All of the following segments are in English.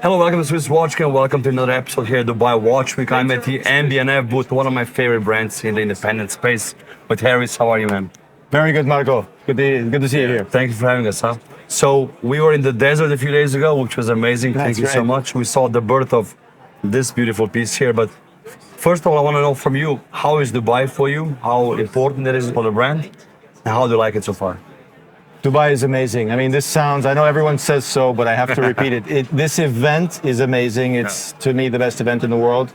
Hello, welcome to Swiss Watchgang. Welcome to another episode here at Dubai Watch Week. I'm at the MB&F booth, one of my favorite brands in the independent space. With Harris, how are you, man? Very good, Marco. Good to see you here. Thank you for having us, huh? So we were in the desert a few days ago, which was amazing. Thank you so much. We saw the birth of this beautiful piece here. But first of all, I want to know from you, how is Dubai for you? How important it is for the brand? And how do you like it so far? Dubai is amazing. I mean, I know everyone says so, but I have to repeat it. This event is amazing. It's, to me, the best event in the world.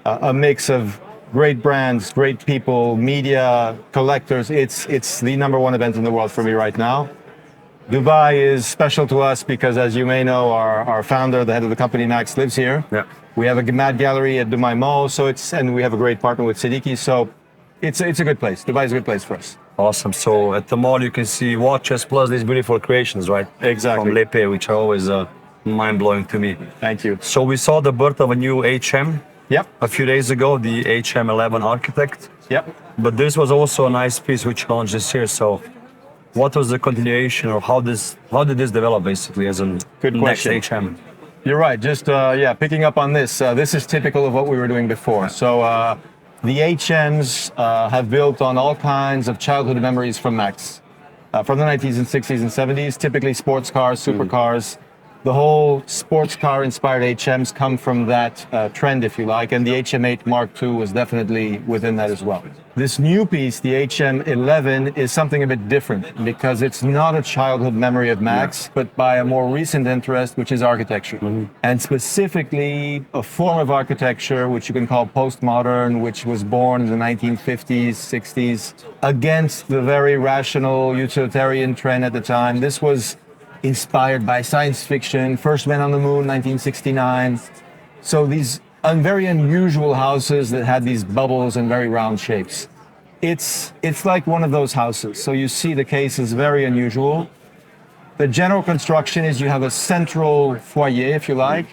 A mix of great brands, great people, media, collectors. It's the number one event in the world for me right now. Dubai is special to us because, as you may know, our founder, the head of the company, Max, lives here. Yeah. We have a mad gallery at Dubai Mall, and we have a great partner with Siddiqui, so it's a good place. Dubai is a good place for us. Awesome. So at the mall, you can see watches plus these beautiful creations, right? Exactly. From Lepe, which are always mind-blowing to me. Thank you. So we saw the birth of a new HM a few days ago, the HM11 Architect. Yep. But this was also a nice piece which launched this year. So what was the continuation, or how did this develop basically as a next HM? You're right. Just picking up on this. This is typical of what we were doing before. So the HMs have built on all kinds of childhood memories from Max, from the 1960s and 70s. Typically sports cars, supercars. The whole sports car inspired HMs come from that trend, if you like, and the HM8 Mark II was definitely within that as well. This new piece, the HM11, is something a bit different because it's not a childhood memory of Max, but by a more recent interest, which is architecture. And specifically a form of architecture which you can call postmodern, which was born in the 1950s, 60s, against the very rational utilitarian trend at the time. This was inspired by science fiction, First Man on the Moon, 1969. So these very unusual houses that had these bubbles and very round shapes. It's like one of those houses. So you see the case is very unusual. The general construction is you have a central foyer, if you like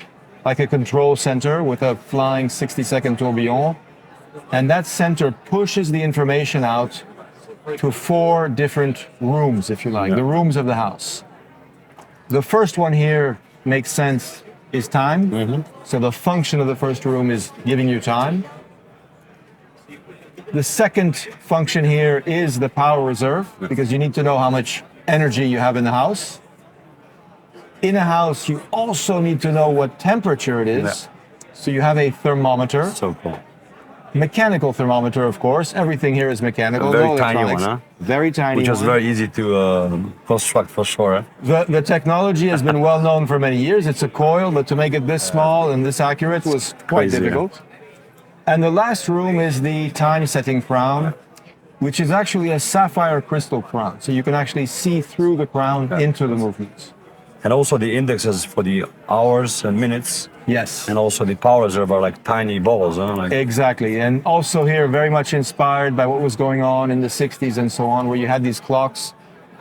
a control center with a flying 60-second tourbillon. And that center pushes the information out to 4 different rooms, if you like, the rooms of the house. The first one here makes sense, is time. So the function of the first room is giving you time. The second function here is the power reserve, because you need to know how much energy you have in the house. In a house, you also need to know what temperature it is. So you have a thermometer. So cool. Mechanical thermometer, of course. Everything here is mechanical. A very tiny one, huh? Very tiny Which one. was very easy to construct for sure. The technology has been well known for many years. It's a coil, but to make it this small and this accurate was quite difficult. And the last room is the time setting crown, which is actually a sapphire crystal crown. So you can actually see through the crown into the movements. And also the indexes for the hours and minutes. Yes. And also the power reserve are like tiny balls, huh? Exactly. And also here, very much inspired by what was going on in the 60s and so on, where you had these clocks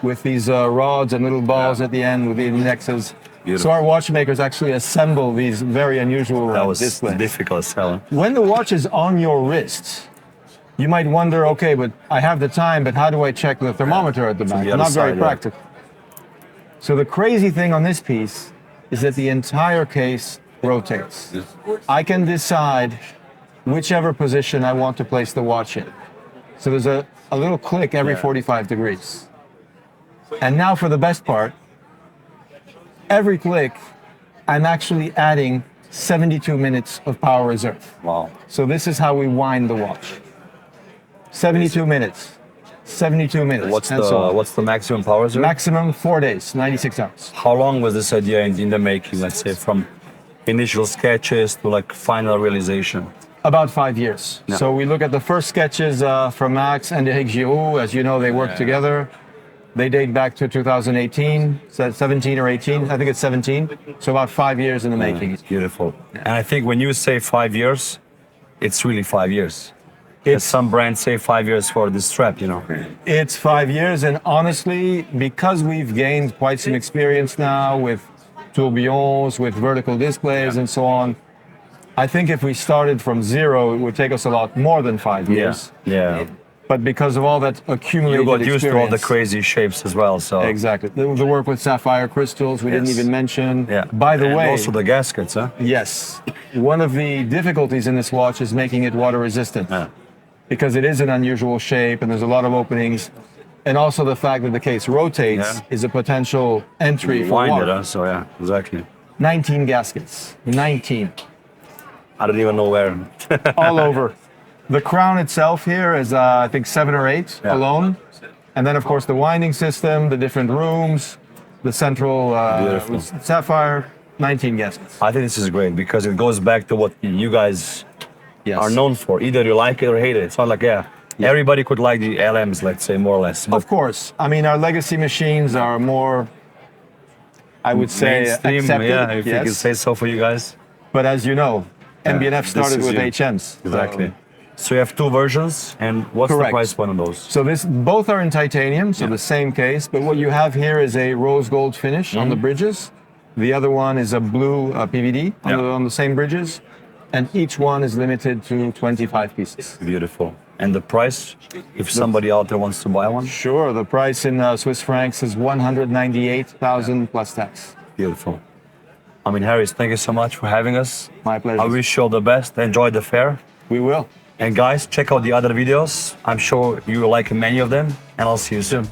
with these rods and little balls at the end with the indexes. Beautiful. So our watchmakers actually assemble these very unusual displays. That was difficult as hell. When the watch is on your wrist, you might wonder, okay, but I have the time, but how do I check the thermometer at the back? Not very practical. So the crazy thing on this piece is that the entire case rotates. I can decide whichever position I want to place the watch in. So there's a little click every 45 degrees. And now for the best part, every click, I'm actually adding 72 minutes of power reserve. Wow. So this is how we wind the watch. 72 minutes. 72 minutes. What's the maximum power reserve? Maximum 4 days, 96 hours. How long was this idea in the making, let's say, from initial sketches to like final realization? About 5 years. Yeah. So we look at the first sketches from Max and Eric Giroux. As you know, they worked together. They date back to 2018, so 17 or 18. I think it's 17. So about 5 years in the making. It's beautiful. Yeah. And I think when you say 5 years, it's really 5 years. Some brands say 5 years for the strap, you know. It's 5 years, and honestly, because we've gained quite some experience now with tourbillons, with vertical displays and so on, I think if we started from zero, it would take us a lot more than 5 years. Yeah. but because of all that accumulated You got used to all the experience- crazy shapes as well, so. Exactly. The work with sapphire crystals we didn't Yes. even mention. Yeah. By the And way, also the gaskets, huh? yes, one of the difficulties in this watch is making it water resistant. Yeah. Because it is an unusual shape and there's a lot of openings. And also the fact that the case rotates Yeah. is a potential entry for Find water. it, huh? So yeah, exactly. 19 gaskets. 19. I don't even know where. All over. The crown itself here is, I think, 7 or 8 Yeah. alone. And then, of course, the winding system, the different rooms, the central Beautiful. sapphire, 19 gaskets. I think this is great because it goes back to what you guys Yes. are known for. Either you like it or hate it. It's not like, everybody could like the LMs, let's say, more or less. But Of course. I mean, our legacy machines are more, I would say, mainstream, accepted. yeah, if you yes. can say so for you guys. But as you know, MB&F this started is with you. HMs. Exactly. So you have 2 versions, and what's Correct. the price point on those? So both are in titanium, so the same case. But what you have here is a rose gold finish on the bridges. The other one is a blue PVD on, Yeah. on the same bridges, and each one is limited to 25 pieces. Beautiful. And the price, if somebody out there wants to buy one? Sure, the price in Swiss francs is 198,000 plus tax. Beautiful. I mean, Harris, thank you so much for having us. My pleasure. I wish you all the best. Enjoy the fair. We will. And guys, check out the other videos. I'm sure you will like many of them, and I'll see you soon.